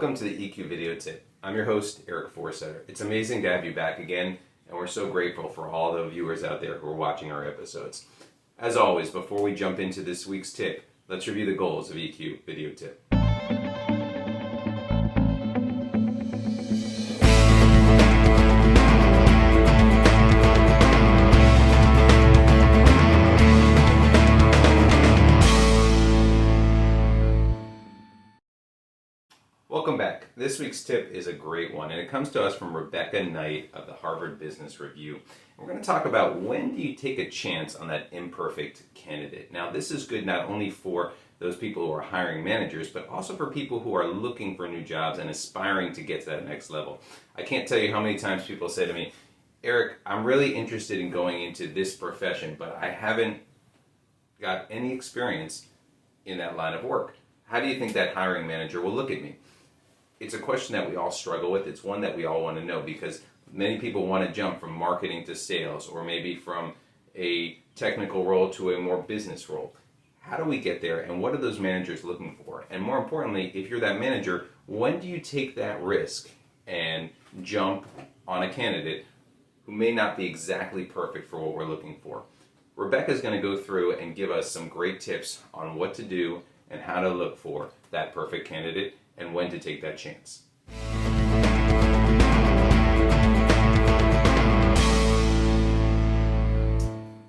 Welcome to the EQ Video Tip. I'm your host, Eric Forsetter. It's amazing to have you back again, and we're so grateful for all the viewers out there who are watching our episodes. As always, before we jump into this week's tip, let's review the goals of EQ Video Tip. Welcome back. This week's tip is a great one, and it comes to us from Rebecca Knight of the Harvard Business Review. And we're going to talk about when do you take a chance on that imperfect candidate. Now, this is good not only for those people who are hiring managers, but also for people who are looking for new jobs and aspiring to get to that next level. I can't tell you how many times people say to me, Eric, I'm really interested in going into this profession, but I haven't got any experience in that line of work. How do you think that hiring manager will look at me? It's a question that we all struggle with. It's one that we all want to know because many people want to jump from marketing to sales or maybe from a technical role to a more business role. How do we get there, and what are those managers looking for? And more importantly, if you're that manager, when do you take that risk and jump on a candidate who may not be exactly perfect for what we're looking for? Rebecca's going to go through and give us some great tips on what to do and how to look for that perfect candidate and when to take that chance.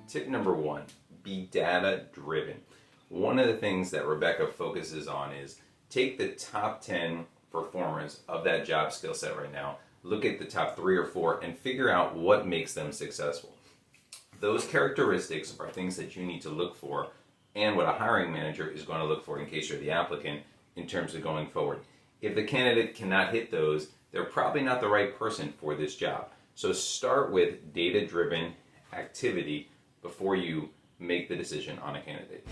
Tip number one, be data driven. One of the things that Rebecca focuses on is take the top 10 performers of that job skill set right now, look at the top 3 or 4 and figure out what makes them successful. Those characteristics are things that you need to look for and what a hiring manager is going to look for in case you're the applicant in terms of going forward. If the candidate cannot hit those, they're probably not the right person for this job. So start with data-driven activity before you make the decision on a candidate.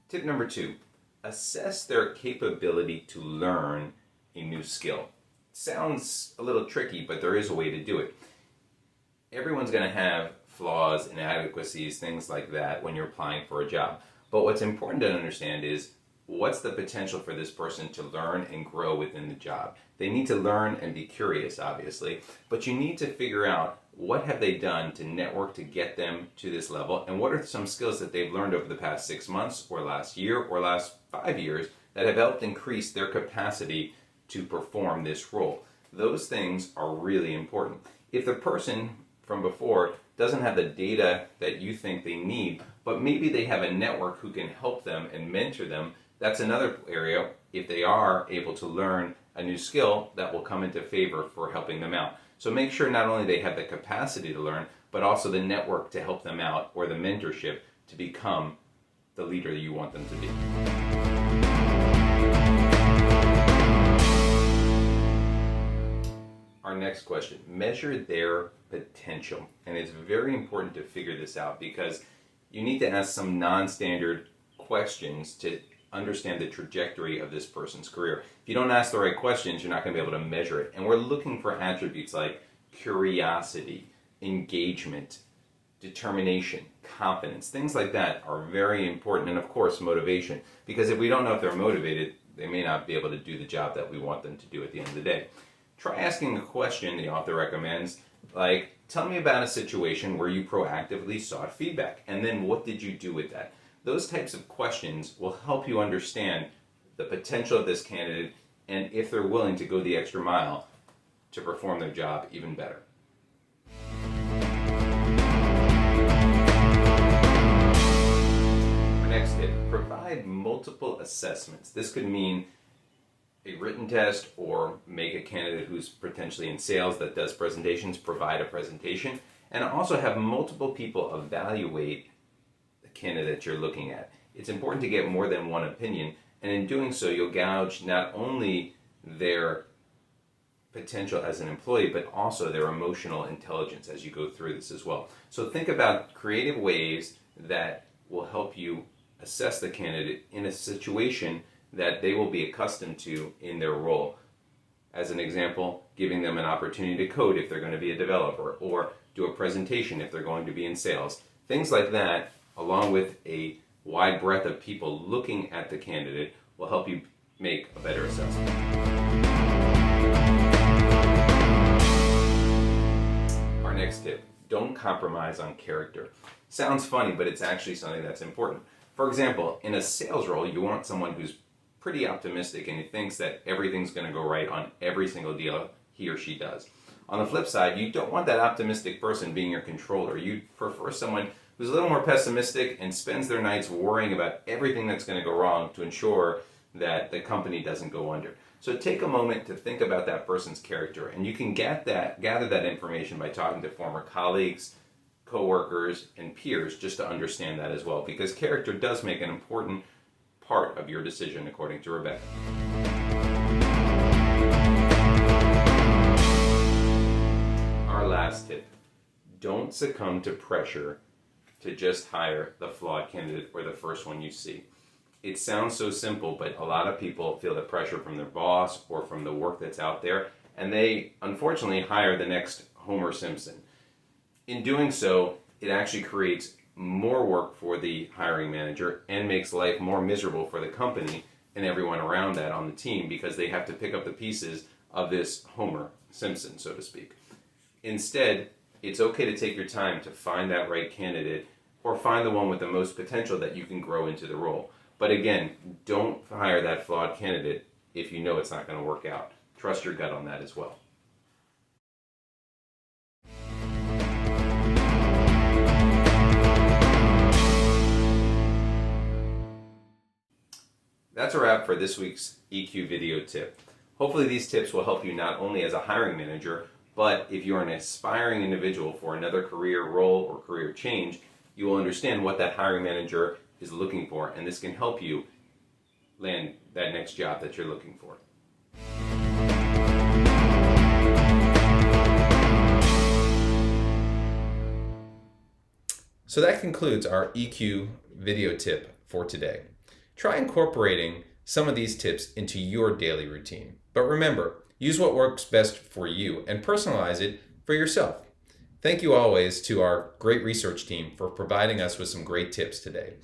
Tip number 2, assess their capability to learn a new skill. Sounds a little tricky, but there is a way to do it. Everyone's going to have flaws, inadequacies, things like that when you're applying for a job. But what's important to understand is what's the potential for this person to learn and grow within the job. They need to learn and be curious, obviously, but you need to figure out what have they done to network to get them to this level, and what are some skills that they've learned over the past 6 months or last year or last 5 years that have helped increase their capacity to perform this role. Those things are really important. If the person from before doesn't have the data that you think they need, but maybe they have a network who can help them and mentor them, that's another area, if they are able to learn a new skill, that will come into favor for helping them out. So make sure not only they have the capacity to learn, but also the network to help them out or the mentorship to become the leader you want them to be. Our next question, measure their potential. And it's very important to figure this out because you need to ask some non-standard questions to understand the trajectory of this person's career. If you don't ask the right questions, you're not going to be able to measure it. And we're looking for attributes like curiosity, engagement, determination, confidence. Things like that are very important. And of course, motivation. Because if we don't know if they're motivated, they may not be able to do the job that we want them to do at the end of the day. Try asking a question, the author recommends, like, tell me about a situation where you proactively sought feedback, and then what did you do with that? Those types of questions will help you understand the potential of this candidate and if they're willing to go the extra mile to perform their job even better. Our next tip, provide multiple assessments. This could mean a written test or make a candidate who's potentially in sales that does presentations provide a presentation, and also have multiple people evaluate the candidate you're looking at. It's important to get more than one opinion, and in doing so you'll gauge not only their potential as an employee but also their emotional intelligence as you go through this as well. So think about creative ways that will help you assess the candidate in a situation that they will be accustomed to in their role. As an example, giving them an opportunity to code if they're going to be a developer, or do a presentation if they're going to be in sales. Things like that along with a wide breadth of people looking at the candidate, will help you make a better assessment. Our next tip, don't compromise on character. Sounds funny, but it's actually something that's important. For example, in a sales role, you want someone who's pretty optimistic and who thinks that everything's going to go right on every single deal he or she does. On the flip side, you don't want that optimistic person being your controller. You prefer someone who's a little more pessimistic and spends their nights worrying about everything that's going to go wrong to ensure that the company doesn't go under. So take a moment to think about that person's character, and you can gather that information by talking to former colleagues, coworkers, and peers just to understand that as well, because character does make an important part of your decision, according to Rebecca. Our last tip, don't succumb to pressure to just hire the flawed candidate or the first one you see. It sounds so simple, but a lot of people feel the pressure from their boss or from the work that's out there, and they unfortunately hire the next Homer Simpson. In doing so, it actually creates more work for the hiring manager and makes life more miserable for the company and everyone around that on the team, because they have to pick up the pieces of this Homer Simpson, so to speak. Instead, it's okay to take your time to find that right candidate or find the one with the most potential that you can grow into the role. But again, don't hire that flawed candidate if you know it's not going to work out. Trust your gut on that as well. That's a wrap for this week's EQ video tip. Hopefully these tips will help you not only as a hiring manager, but if you're an aspiring individual for another career role or career change, you will understand what that hiring manager is looking for, and this can help you land that next job that you're looking for. So that concludes our EQ video tip for today. Try incorporating some of these tips into your daily routine. But remember, use what works best for you and personalize it for yourself. Thank you always to our great research team for providing us with some great tips today.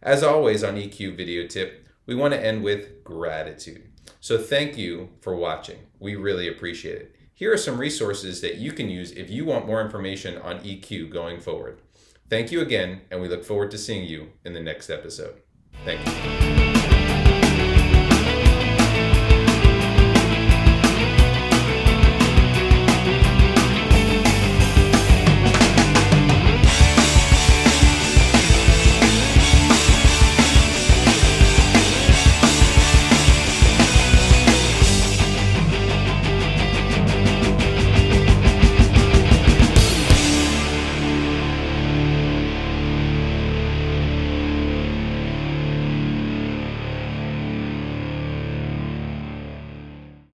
As always on EQ Video Tip, we want to end with gratitude. So thank you for watching. We really appreciate it. Here are some resources that you can use if you want more information on EQ going forward. Thank you again, and we look forward to seeing you in the next episode. Thank you.